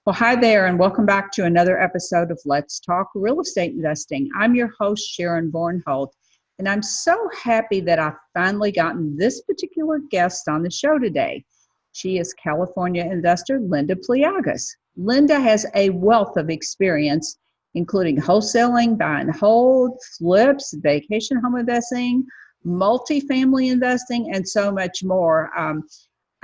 Well, hi there, and welcome back to another episode of Let's Talk Real Estate Investing. I'm your host, Sharon Bornholt, and I'm so happy that I've finally gotten this particular guest on the show today. She is California investor Linda Pliagas. Linda has a wealth of experience, including wholesaling, buy and hold, flips, vacation home investing, multifamily investing, and so much more.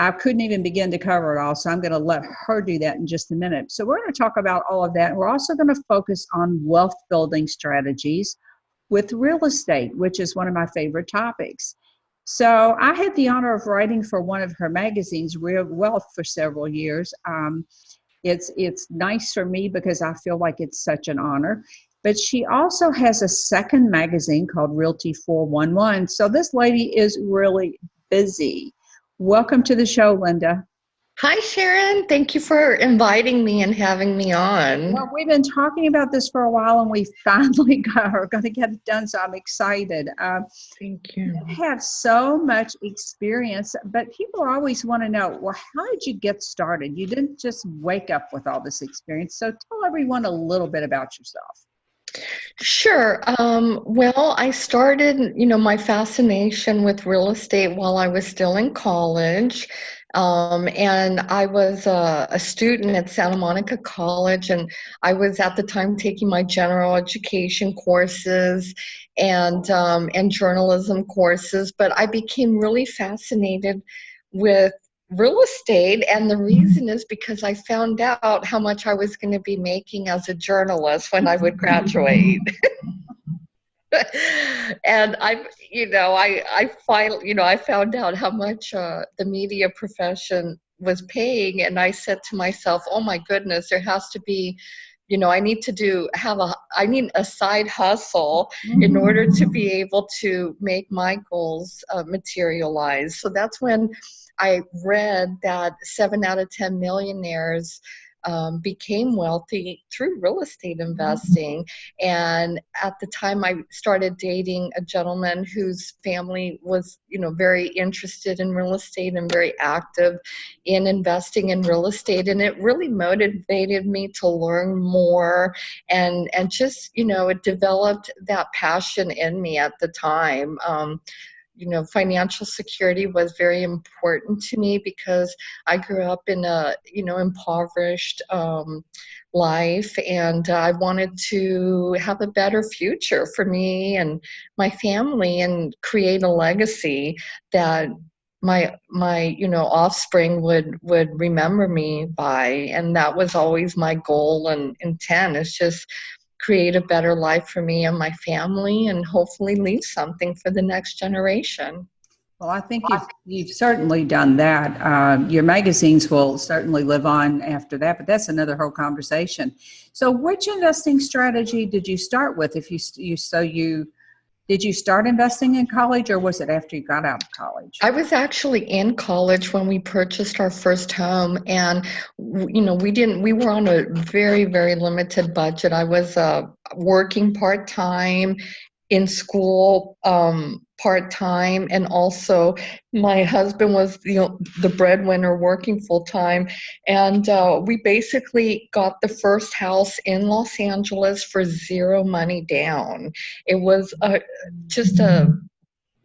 I couldn't even begin to cover it all, so I'm going to let her do that in just a minute. So we're going to talk about all of that. We're also going to focus on wealth building strategies with real estate, which is one of my favorite topics. So I had the honor of writing for one of her magazines, Real Wealth, for several years. It's nice for me because I feel like it's such an honor. But she also has a second magazine called Realty 411. So this lady is really busy. Welcome to the show, Linda. Hi, Sharon. Thank you for inviting me and having me on. Well, we've been talking about this for a while, and we finally are going to get it done, so I'm excited. Thank you. You have so much experience, but people always want to know, well, how did you get started? You didn't just wake up with all this experience. So tell everyone a little bit about yourself. Sure. Well, I started, my fascination with real estate while I was still in college. And I was a student at Santa Monica College, and I was at the time taking my general education courses and journalism courses. But I became really fascinated with real estate, and the reason is because I found out how much I was going to be making as a journalist when I would graduate. And I found out how much the media profession was paying, and I said to myself, oh my goodness, there has to be, I need a side hustle in order to be able to make my goals materialize. So that's when I read that 7 out of 10 millionaires became wealthy through real estate investing. And at the time, I started dating a gentleman whose family was, very interested in real estate and very active in investing in real estate. And it really motivated me to learn more, and just, it developed that passion in me at the time. Financial security was very important to me because I grew up in a, impoverished life, and I wanted to have a better future for me and my family and create a legacy that my offspring would remember me by. And that was always my goal and intent, is just create a better life for me and my family, and hopefully leave something for the next generation. Well, I think you've certainly done that. Your magazines will certainly live on after that, but that's another whole conversation. So, which investing strategy did you start with? Did you start investing in college, or was it after you got out of college? I was actually in college when we purchased our first home, and we were on a very, very limited budget. I was working part-time, in school part-time, and also my husband was the breadwinner working full-time. And we basically got the first house in Los Angeles for zero money down. It was just a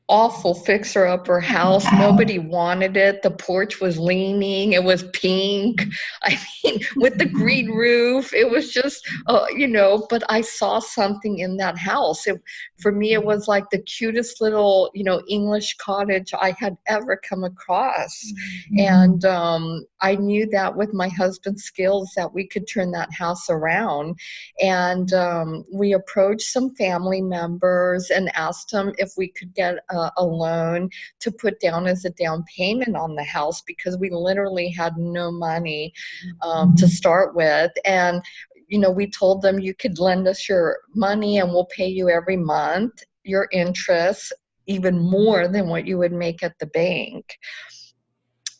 awful fixer-upper house. Nobody wanted it. The porch was leaning. It was pink. I mean, with the green roof. It was just, but I saw something in that house. For me, it was like the cutest little, English cottage I had ever come across. And I knew that with my husband's skills that we could turn that house around. And we approached some family members and asked them if we could get a loan to put down as a down payment on the house, because we literally had no money to start with. And we told them, you could lend us your money and we'll pay you every month your interest, even more than what you would make at the bank.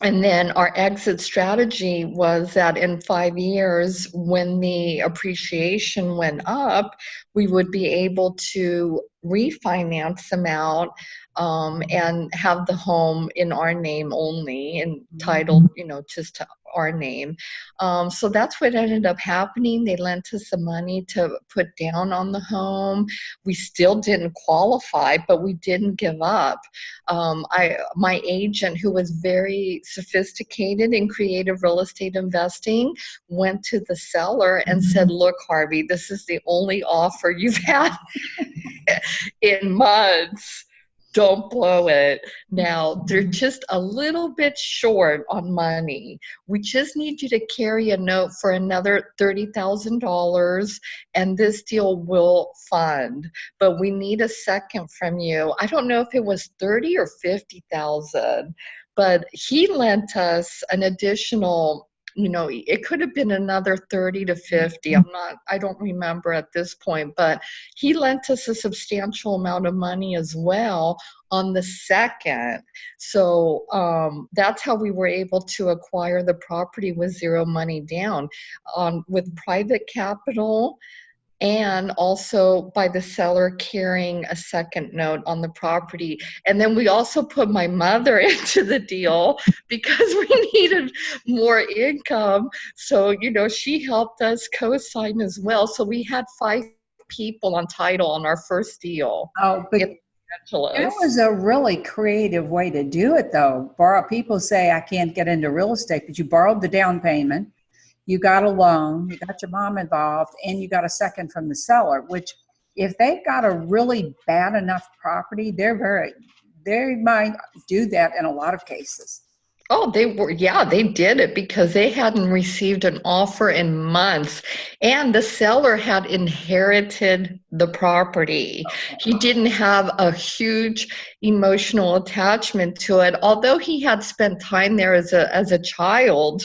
And then our exit strategy was that in 5 years, when the appreciation went up, we would be able to refinance them out and have the home in our name only and titled, just to our name. So that's what ended up happening. They lent us the money to put down on the home. We still didn't qualify, but we didn't give up. My agent, who was very sophisticated in creative real estate investing, went to the seller and said, "Look, Harvey, this is the only offer you've had in months. Don't blow it. Now, they're just a little bit short on money. We just need you to carry a note for another $30,000 and this deal will fund. But we need a second from you." I don't know if it was 30 or 50,000, but he lent us an additional, it could have been another 30 to 50. I don't remember at this point, but he lent us a substantial amount of money as well on the second. So that's how we were able to acquire the property with zero money down, with private capital, and also by the seller carrying a second note on the property. And then we also put my mother into the deal because we needed more income. So, she helped us co-sign as well. So we had 5 people on title on our first deal. Oh, but that was a really creative way to do it, though. People say, "I can't get into real estate," but you borrowed the down payment, you got a loan, you got your mom involved, and you got a second from the seller, which if they've got a really bad enough property, they might do that in a lot of cases. Oh, they did it because they hadn't received an offer in months, and the seller had inherited the property. He didn't have a huge emotional attachment to it, although he had spent time there as a child.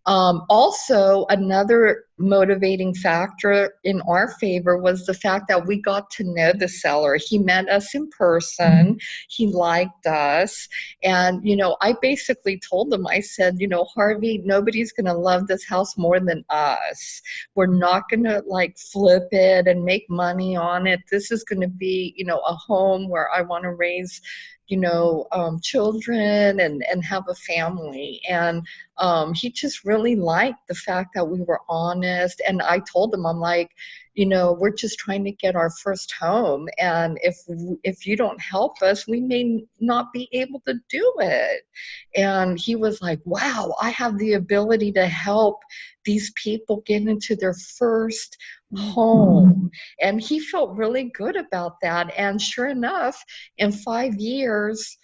Also, another motivating factor in our favor was the fact that we got to know the seller. He met us in person. He liked us. And, I basically told him, I said, "Harvey, nobody's going to love this house more than us. We're not going to flip it and make money on it. This is going to be, a home where I want to raise, children and have a family." And he just really liked the fact that we were honest. And I told him, I'm like, we're just trying to get our first home. And if you don't help us, we may not be able to do it. And he was like, "Wow, I have the ability to help these people get into their first home." And he felt really good about that. And sure enough, in 5 years,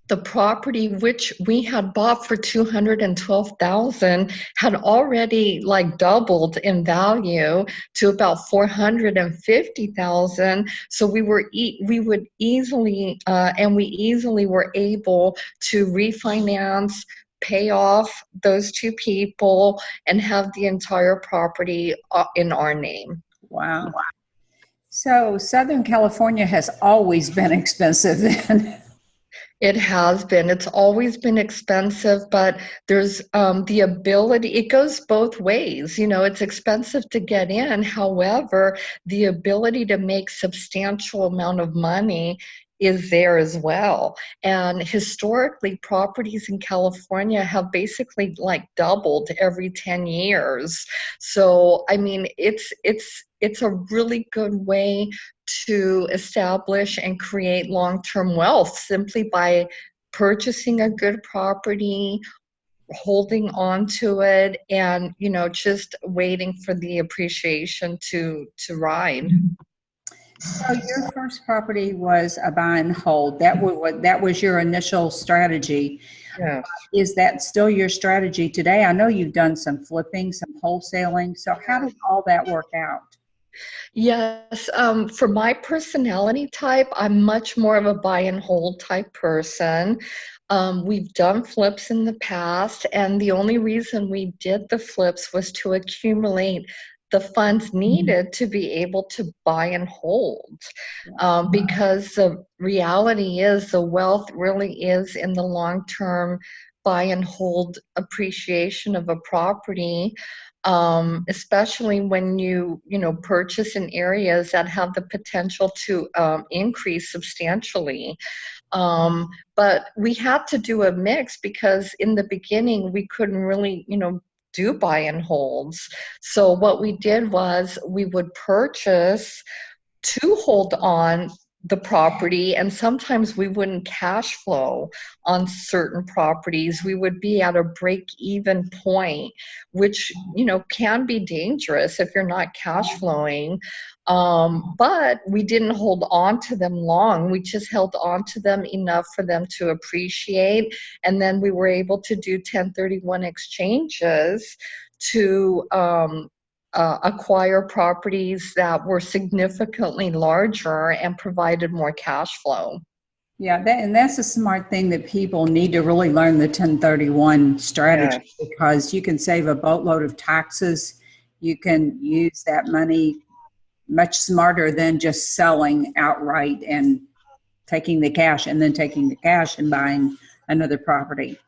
the property which we had bought for $212,000 had already doubled in value to about $450,000. So we would easily and we easily were able to refinance, pay off those 2 people, and have the entire property in our name. Wow. So Southern California has always been expensive then. It has been. It's always been expensive, but there's the ability, it goes both ways. It's expensive to get in. However, the ability to make substantial amount of money is there as well. And historically, properties in California have basically doubled every 10 years. So, I mean, it's a really good way to establish and create long-term wealth simply by purchasing a good property, holding on to it, and just waiting for the appreciation to ride. So your first property was a buy and hold. That was your initial strategy. Yeah. Is that still your strategy today? I know you've done some flipping, some wholesaling. So how did all that work out? Yes, for my personality type, I'm much more of a buy and hold type person. We've done flips in the past, and the only reason we did the flips was to accumulate the funds needed to be able to buy and hold. Because the reality is the wealth really is in the long-term buy and hold appreciation of a property. especially when you know, purchase in areas that have the potential to increase substantially. But we had to do a mix because in the beginning we couldn't really, you know, do buy and holds. So what we did was we would purchase to hold on the property, and sometimes we wouldn't cash flow on certain properties. We would be at a break even point, which, you know, can be dangerous if you're not cash flowing. But we didn't hold on to them long. We just held on to them enough for them to appreciate, and then we were able to do 1031 exchanges to acquire properties that were significantly larger and provided more cash flow. Yeah, and that's a smart thing that people need to really learn, the 1031 strategy, Yes. because you can save a boatload of taxes. You can use that money much smarter than just selling outright and taking the cash and then taking the cash and buying another property.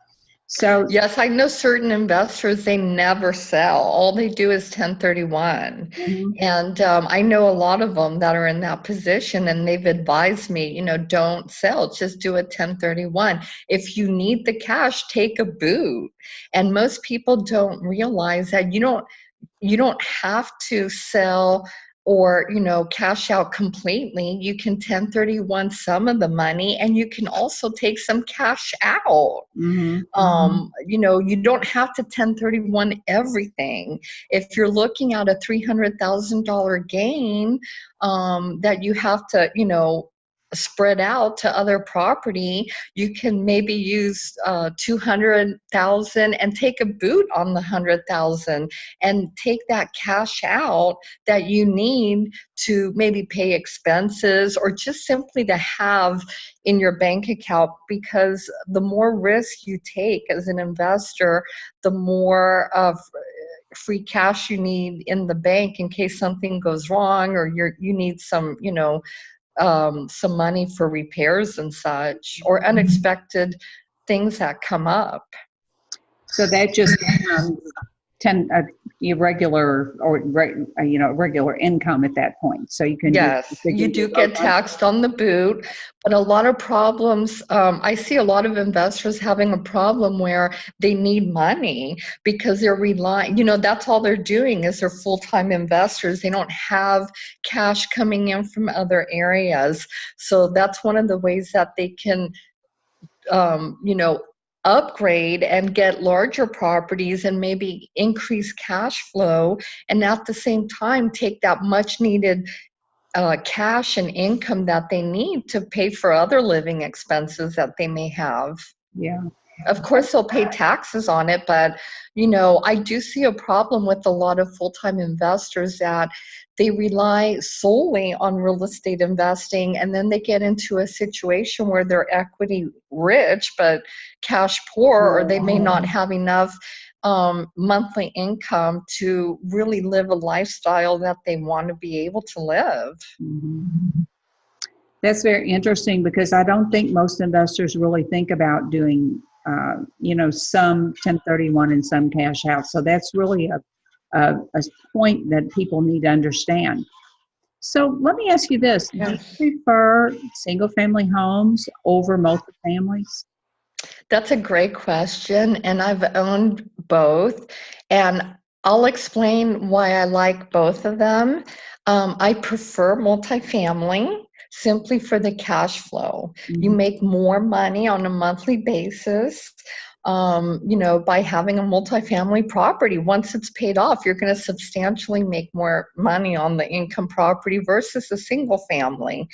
So, Yes, I know certain investors, they never sell. All they do is 1031. mhm. And I know a lot of them that are in that position, and they've advised me, you know, don't sell, just do a 1031. If you need the cash, take a boot. And most people don't realize that you don't have to sell or, you know, cash out completely. You can 1031 some of the money, and you can also take some cash out. Mhm. You know, you don't have to 1031 everything. If you're looking at a $300,000 gain, that you have to, you know, spread out to other property, you can maybe use 200,000 and take a boot on the 100,000 and take that cash out that you need to maybe pay expenses or just simply to have in your bank account, because the more risk you take as an investor, the more of free cash you need in the bank in case something goes wrong, or you need some, you know, some money for repairs and such, or unexpected things that come up. So that just becomes 10 irregular or regular income at that point. So you can do Yes, figure you your do boat get on. taxed on the boot, but a lot of problems, I see a lot of investors having a problem where they need money because they're relying, you know, that's all they're doing is they're full-time investors. They don't have cash coming in from other areas. So that's one of the ways that they can, you know, upgrade and get larger properties and maybe increase cash flow, and at the same time take that much needed cash and income that they need to pay for other living expenses that they may have. Yeah. Of course, they'll pay taxes on it, but you know, I do see a problem with a lot of full-time investors that they rely solely on real estate investing, and then they get into a situation where they're equity rich but cash poor, or they may not have enough monthly income to really live a lifestyle that they want to be able to live. Mhm. That's very interesting because I don't think most investors really think about doing, some 1031 and some cash out. So that's really a point that people need to understand. So let me ask you this. Do Yeah. you prefer single family homes over multifamilies? That's a great question, and I've owned both, and I'll explain why I like both of them. I prefer multifamily simply for the cash flow. You Mhm. make more money on a monthly basis, you know, by having a multifamily property. Once it's paid off, you're going to substantially make more money on the income property versus a single family.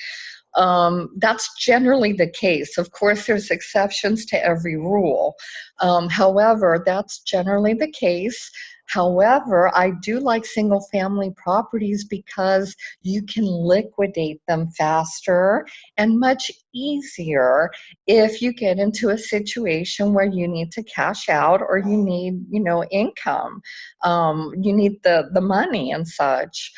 That's generally the case. Of course, there's exceptions to every rule. However, that's generally the case. However, I do like single family properties because you can liquidate them faster and much easier if you get into a situation where you need to cash out or you need, you know, income. You need the money and such.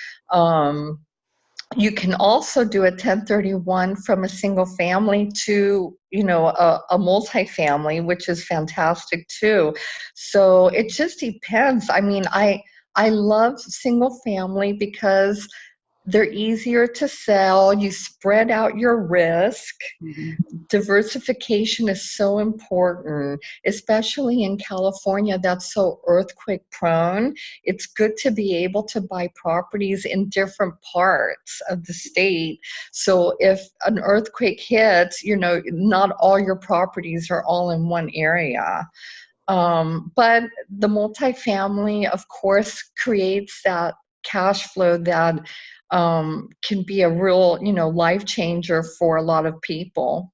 You can also do a 1031 from a single family to, you know, a multifamily, which is fantastic too. So it just depends. I mean, I I love single family because they're easier to sell. You spread out your risk. Mhm. Diversification is so important, especially in California that's so earthquake prone. It's good to be able to buy properties in different parts of the state. So if an earthquake hits, not all your properties are all in one area. But the multifamily, of course, creates that cash flow that can be a real, life changer for a lot of people.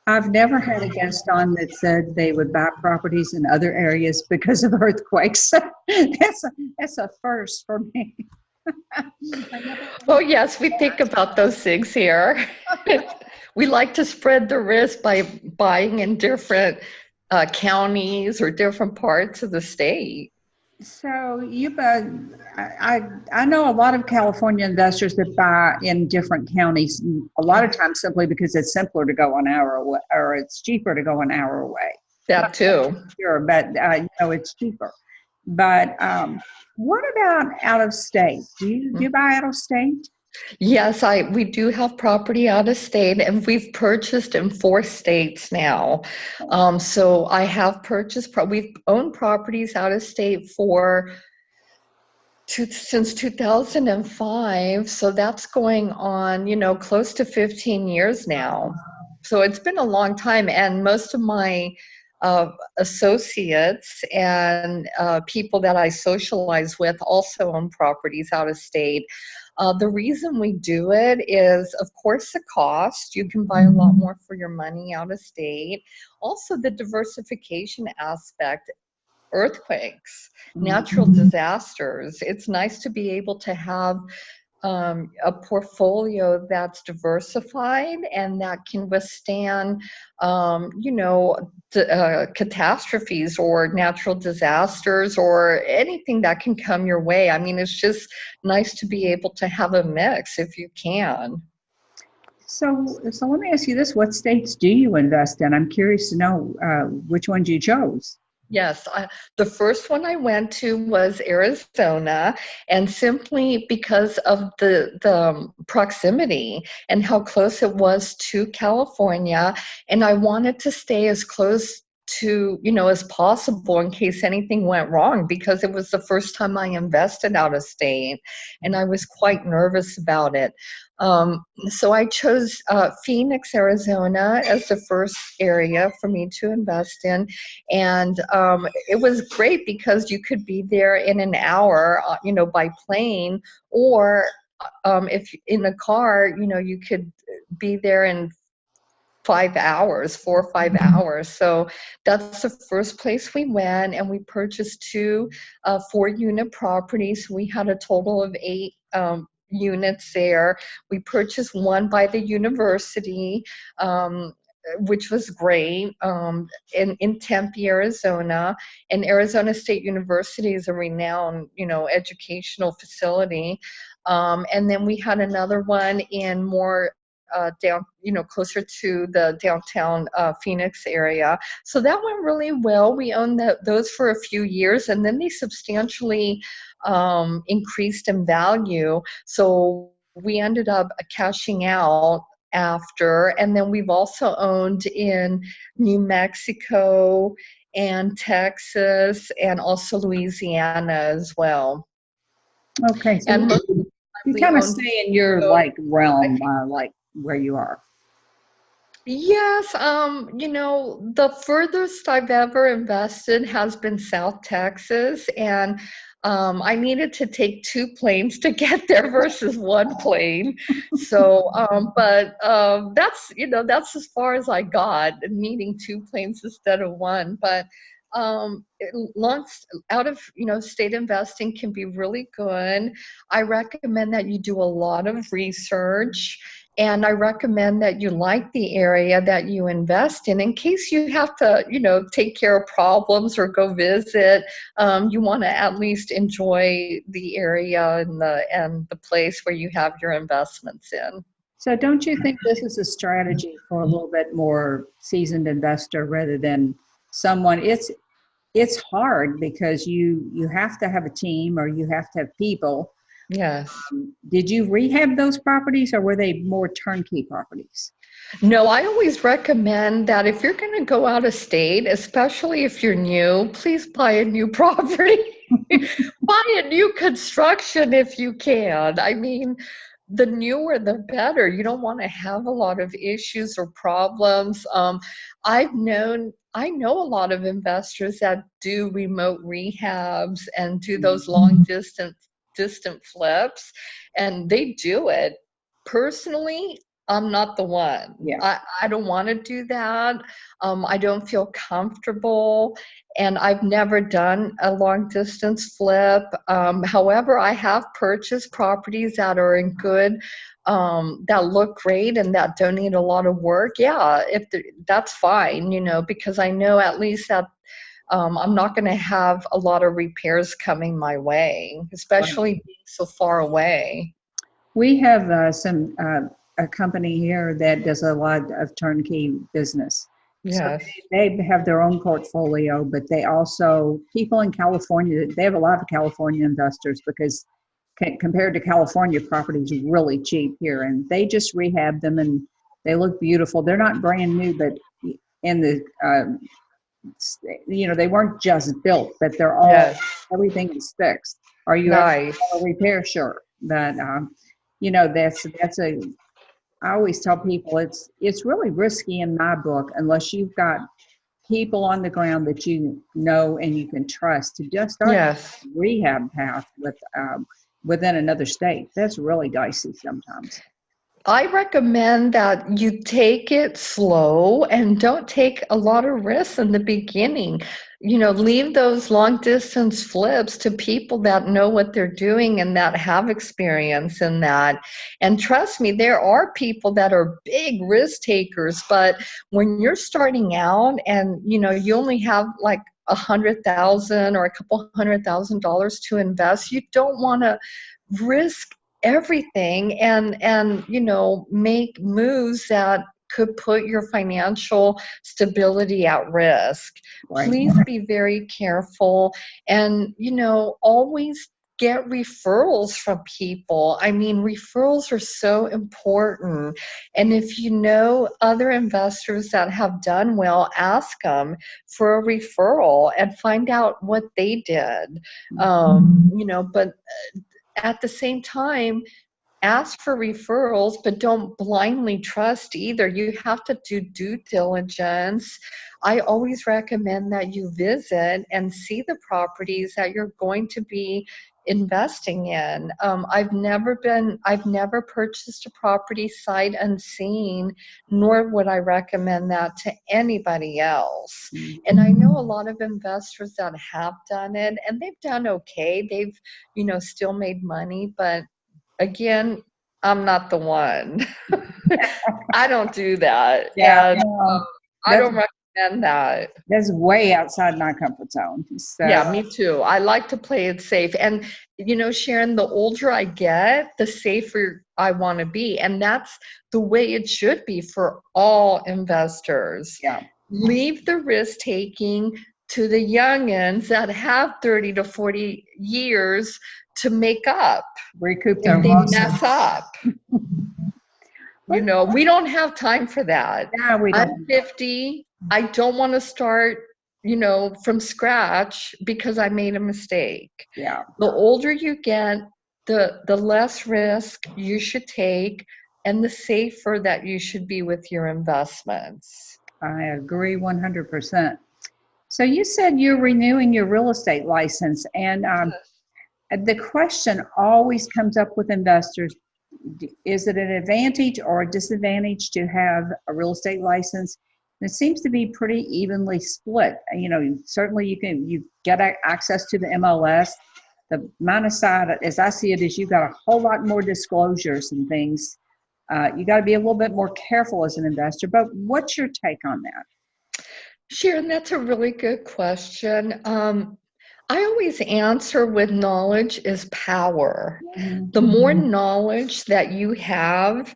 I've never had a guest on that said they would buy properties in other areas because of earthquakes. That's a first for me. I never Oh, yes, we think about those things here. We like to spread the risk by buying in different counties or different parts of the state. So I know a lot of California investors that buy in different counties. A lot of times simply because it's simpler to go an hour away, or it's cheaper to go an hour away. Not That too. sure, but it's cheaper. But what about out of state? Do you buy out of state? Yes, we do have property out of state, and we've purchased in 4 states now. So I have purchased, we've owned properties out of state since 2005. So that's going on, close to 15 years now. So it's been a long time, and most of my associates and people that I socialize with also own properties out of state. The reason we do it is, of course, the cost. You can buy a lot more for your money out of state. Also, the diversification aspect. Earthquakes, natural disasters. It's nice to be able to have a portfolio that's diversified and that can withstand, catastrophes or natural disasters or anything that can come your way. I mean, it's just nice to be able to have a mix if you can. So let me ask you this: what states do you invest in? I'm curious to know which ones you chose. Yes, the first one I went to was Arizona, and simply because of the proximity and how close it was to California, and I wanted to stay as close to, as possible in case anything went wrong, because it was the first time I invested out of state, and I was quite nervous about it. So I chose Phoenix, Arizona as the first area for me to invest in. And it was great because you could be there in an hour, by plane, or if in a car, you could be there in 5 hours, 4 or 5 hours. So that's the first place we went, and we purchased two 4-unit properties. We had a total of 8 units there. We purchased one by the university, which was great, in Tempe, Arizona. And Arizona State University is a renowned, educational facility. And then we had another one in more down, closer to the downtown Phoenix area. So that went really well. We owned those for a few years, and then they substantially increased in value. So we ended up cashing out after, and then we've also owned in New Mexico and Texas and also Louisiana as well. Okay, so And you we kind of owned. stay in your like realm, like where you are. Yes, the furthest I've ever invested has been South Texas, and I needed to take 2 planes to get there versus 1 plane. So, but that's as far as I got, needing 2 planes instead of one. But out of state investing can be really good. I recommend that you do a lot of research. And I recommend that you like the area that you invest in case you have to, take care of problems or go visit. You want to at least enjoy the area and the place where you have your investments in. So don't you think this is a strategy for a little bit more seasoned investor rather than someone? it's hard because you have to have a team or you have to have people. Yes. Did you rehab those properties or were they more turnkey properties? No, I always recommend that if you're going to go out of state, especially if you're new, please buy a new property. Buy a new construction if you can. I mean, the newer the better. You don't want to have a lot of issues or problems. I know a lot of investors that do remote rehabs and do those long distant flips, and they do it. Personally, I'm not the one. Yeah. I don't want to do that. I don't feel comfortable, and I've never done a long distance flip. However, I have purchased properties that are in good, that look great and that don't need a lot of work. Yeah, that's fine, because I know at least that I'm not going to have a lot of repairs coming my way, Right. especially being so far away. We have a company here that does a lot of turnkey business. So Yes. they have their own portfolio, but they also, people in California, they have a lot of California investors because compared to California, property is really cheap here, and they just rehab them and they look beautiful. They're not brand new, but in the they weren't just built, but they're all, Yes. everything is fixed. Are you ever Nice. a repair? Sure, but that's a. I always tell people it's really risky in my book unless you've got people on the ground that you know and you can trust to just start Yes. rehab path within another state. That's really dicey sometimes. I recommend that you take it slow and don't take a lot of risks in the beginning. Leave those long distance flips to people that know what they're doing and that have experience in that. And trust me, there are people that are big risk takers, but when you're starting out and you only have like 100,000 or a couple $100,000 to invest, you don't want to risk everything and make moves that could put your financial stability at risk. Right. Please be very careful and always get referrals from people. I mean, referrals are so important, and if you know other investors that have done well, ask them for a referral and find out what they did. But at the same time, ask for referrals, but don't blindly trust either. You have to do due diligence. I always recommend that you visit and see the properties that you're going to be investing in. I've never purchased a property sight unseen, nor would I recommend that to anybody else. And I know a lot of investors that have done it and they've done okay. They've, still made money, but again, I'm not the one. I don't do that, Yeah. and I That's don't recommend that. that's way outside my comfort zone. So Yeah, me too. I like to play it safe. And, Sharon, the older I get, the safer I want to be. And that's the way it should be for all investors. yeah, Leave the risk taking to the youngins that have 30 to 40 years to make up recoup their if they losses. mess up. We don't have time for that. Yeah, we I'm don't. 50. I don't want to start, from scratch because I made a mistake. Yeah, The older you get, the less risk you should take and the safer that you should be with your investments. I agree 100%. So you said you're renewing your real estate license, and the question always comes up with investors: is it an advantage or a disadvantage to have a real estate license? And it seems to be pretty evenly split. Certainly you get access to the MLS. The minus side, as I see it, is you got a whole lot more disclosures and things. You got to be a little bit more careful as an investor. But what's your take on that? Sharon, that's a really good question. I always answer with knowledge is power. The more knowledge that you have,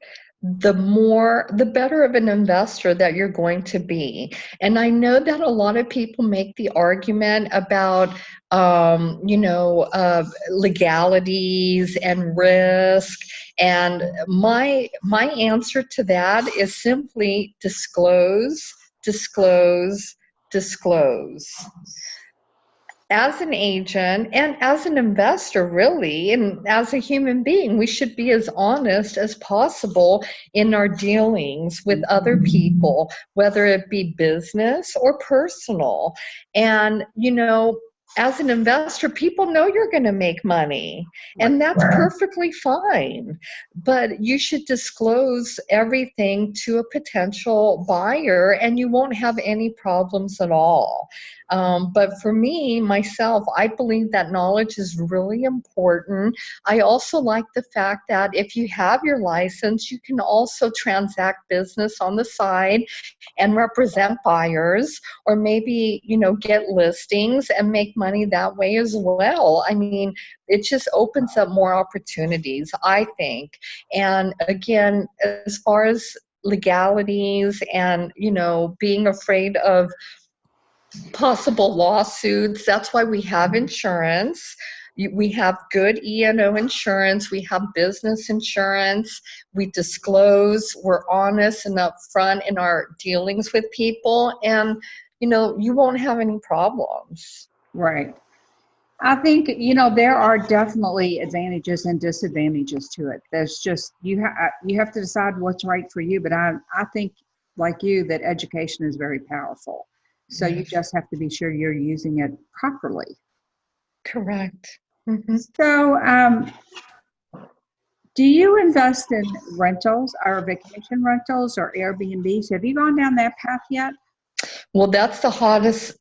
the better of an investor that you're going to be. And I know that a lot of people make the argument about, legalities and risk. And my answer to that is simply disclose, disclose, disclose. As an agent and as an investor, really, and as a human being, we should be as honest as possible in our dealings with other people, whether it be business or personal. And, as an investor, people know you're going to make money, and that's perfectly fine. But you should disclose everything to a potential buyer, and you won't have any problems at all. But for me, myself, I believe that knowledge is really important. I also like the fact that if you have your license, you can also transact business on the side and represent buyers, or maybe, get listings and make money that way as well. I mean, it just opens up more opportunities, I think. And again, as far as legalities and, being afraid of possible lawsuits, that's why we have insurance. We have good E&O insurance. We have business insurance. We disclose. We're honest and upfront in our dealings with people, and you won't have any problems. Right. I think, there are definitely advantages and disadvantages to it. There's just, you have to decide what's right for you. But I think, like you, that education is very powerful. So you just have to be sure you're using it properly. Correct. Mm-hmm. So, do you invest in rentals or vacation rentals or Airbnbs? Have you gone down that path yet? Well, that's the hottest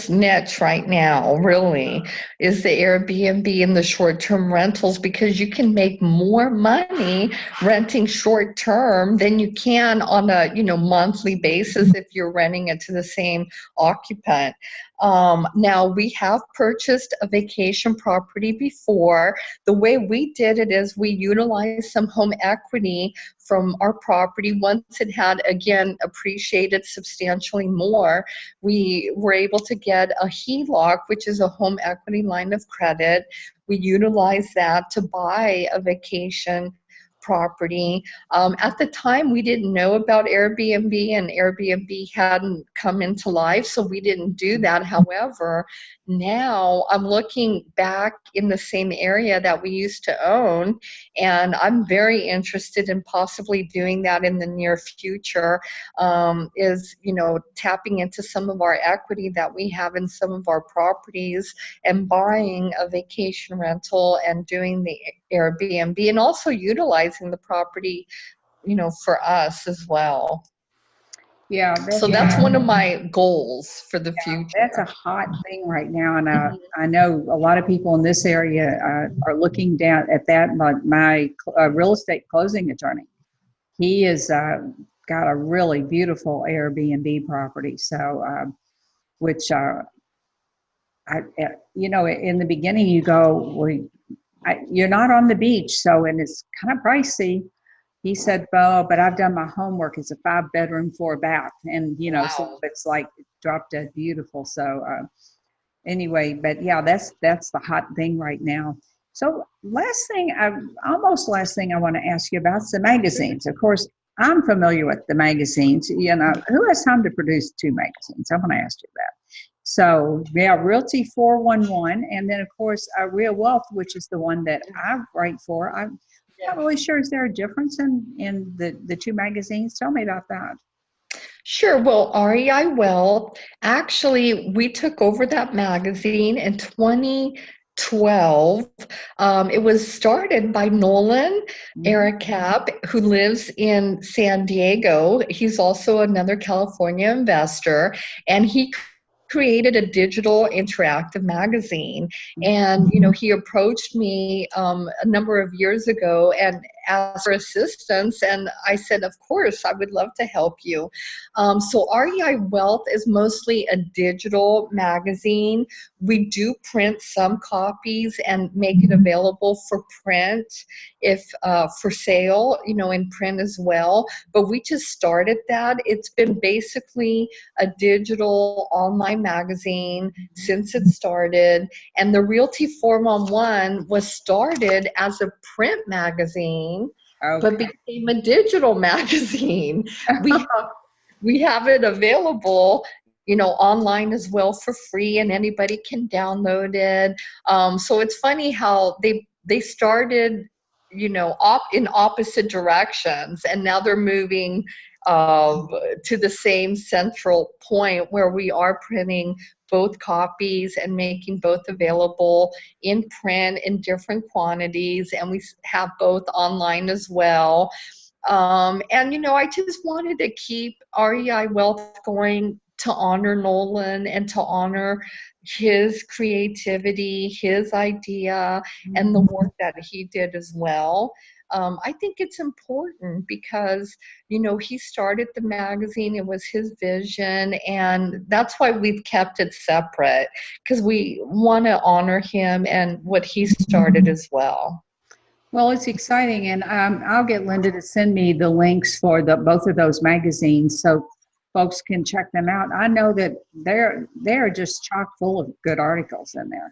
niche right now, really, is the Airbnb and the short-term rentals, because you can make more money renting short-term than you can on a monthly basis if you're renting it to the same occupant. Now, we have purchased a vacation property before. The way we did it is we utilized some home equity from our property. Once it had, again, appreciated substantially more, we were able to get a HELOC, which is a home equity line of credit. We utilized that to buy a vacation property. At the time, we didn't know about Airbnb, and Airbnb hadn't come into life, so we didn't do that. However, now I'm looking back in the same area that we used to own, and I'm very interested in possibly doing that in the near future, is, tapping into some of our equity that we have in some of our properties and buying a vacation rental and doing the Airbnb, and also utilizing the property, for us as well. Yeah. So that's one of my goals for the future. That's a hot thing right now. And I know a lot of people in this area are looking down at that. My real estate closing attorney, he has got a really beautiful Airbnb property. So, which, in the beginning you go, well, you're not on the beach. So, and it's kind of pricey. He said, "Oh, but I've done my homework. It's a 5-bedroom, 4-bath, and Wow. so it's like drop dead beautiful." So anyway, but yeah, that's the hot thing right now. So last thing I want to ask you about is the magazines. Of course, I'm familiar with the magazines. Who has time to produce 2 magazines? I want to ask you that. So yeah, Realty 411, and then of course REI Wealth, which is the one that I write for. I'm not really sure. Is there a difference in the 2 magazines? Tell me about that. Sure. Well, REI Wealth, actually, we took over that magazine in 2012. It was started by Nolan Ericap, who lives in San Diego. He's also another California investor, and he created a digital interactive magazine. And he approached me a number of years ago and asked for assistance, and I said, of course, I would love to help you. So REI Wealth is mostly a digital magazine. We do print some copies and make it available for print, if for sale, in print as well. But we just started that. It's been basically a digital online magazine since it started. And the Realty 411 was started as a print magazine, but became a digital magazine. We have it available, online as well for free, and anybody can download it. So it's funny how they started, in opposite directions, and now they're moving to the same central point where we are printing both copies and making both available in print in different quantities, and we have both online as well. And I just wanted to keep REI Wealth going to honor Nolan and to honor his creativity, his idea, and the work that he did as well. I think it's important because, he started the magazine, it was his vision, and that's why we've kept it separate, because we want to honor him and what he started as well. Well, it's exciting, and I'll get Linda to send me the links for both of those magazines so folks can check them out. I know that they're just chock full of good articles in there.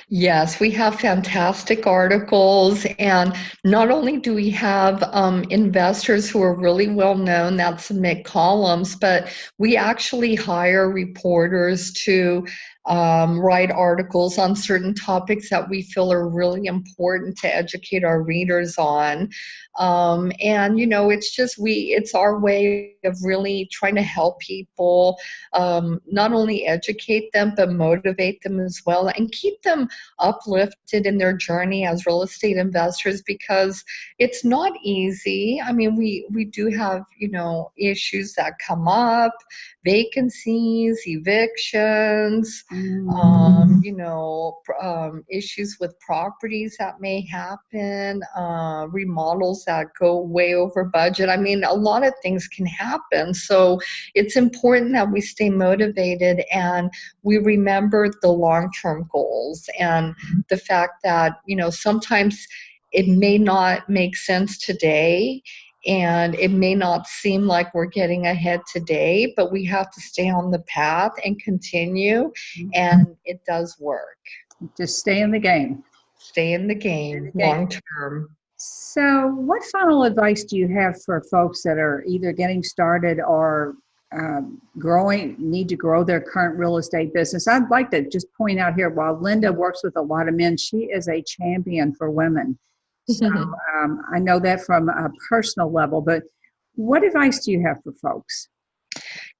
Yes, we have fantastic articles, and not only do we have investors who are really well known that submit columns, but we actually hire reporters to write articles on certain topics that we feel are really important to educate our readers on. And it's our way of really trying to help people, not only educate them, but motivate them as well, and keep them uplifted in their journey as real estate investors, because it's not easy. I mean, we do have, issues that come up, vacancies, evictions, issues with properties that may happen, remodels that go way over budget. I mean, a lot of things can happen. So it's important that we stay motivated and we remember the long-term goals, and the fact that, sometimes it may not make sense today, and it may not seem like we're getting ahead today, but we have to stay on the path and continue, and it does work. Just stay in the game. Stay in the game, long term. So what final advice do you have for folks that are either getting started or need to grow their current real estate business? I'd like to just point out here, while Linda works with a lot of men, she is a champion for women. So I know that from a personal level, but what advice do you have for folks?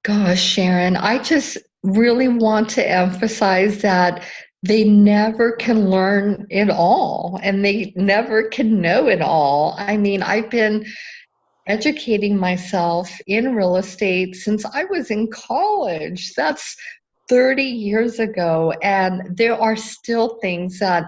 Gosh, Sharon, I just really want to emphasize that they never can learn it all, and they never can know it all. I mean, I've been educating myself in real estate since I was in college. That's 30 years ago, and there are still things that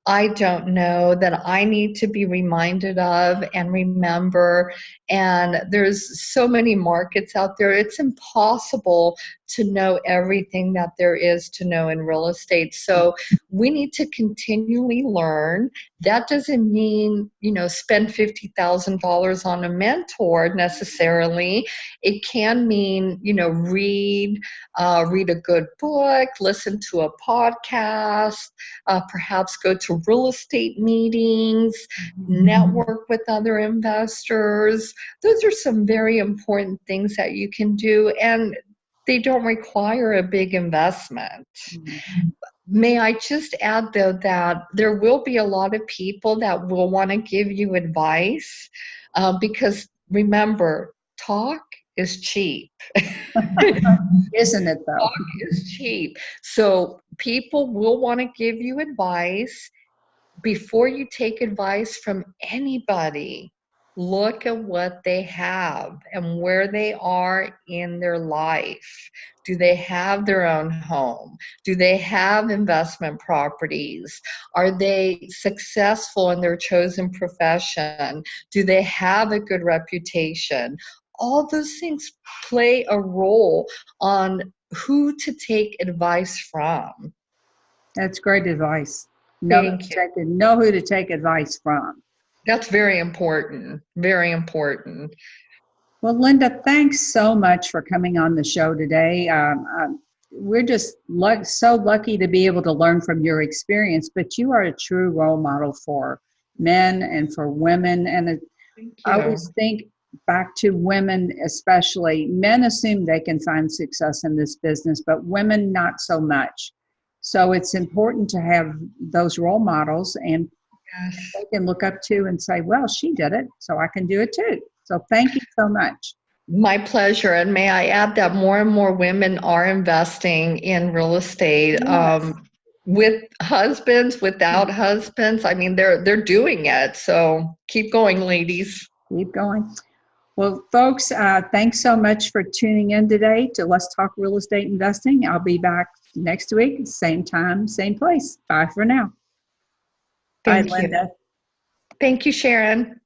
I don't know that I need to be reminded of and remember. And there's so many markets out there. It's impossible to know everything that there is to know in real estate. So we need to continually learn. That doesn't mean, spend $50,000 on a mentor necessarily. It can mean, read a good book, listen to a podcast, perhaps go to real estate meetings, network with other investors. Those are some very important things that you can do, and they don't require a big investment. May I just add, though, that there will be a lot of people that will want to give you advice, because remember, talk is cheap. Isn't it, though? Talk is cheap. So people will want to give you advice. Before you take advice from anybody, look at what they have and where they are in their life. Do they have their own home? Do they have investment properties? Are they successful in their chosen profession? Do they have a good reputation? All those things play a role on who to take advice from. That's great advice. Thank you. Know who to take advice from. That's very important. Very important. Well, Linda, thanks so much for coming on the show today. We're just so lucky to be able to learn from your experience, but you are a true role model for men and for women. And Thank I you. always think back to women, especially. Men assume they can find success in this business, but women not so much. So it's important to have those role models and Yes. they can look up to and say, well, she did it, so I can do it too. So thank you so much. My pleasure. And may I add that more and more women are investing in real estate, Yes. with husbands, without husbands. I mean, they're doing it. So keep going, ladies. Keep going. Well, folks, thanks so much for tuning in today to Let's Talk Real Estate Investing. I'll be back next week, same time, same place. Bye for now. Bye, Thank you. Linda. Thank you, Sharon.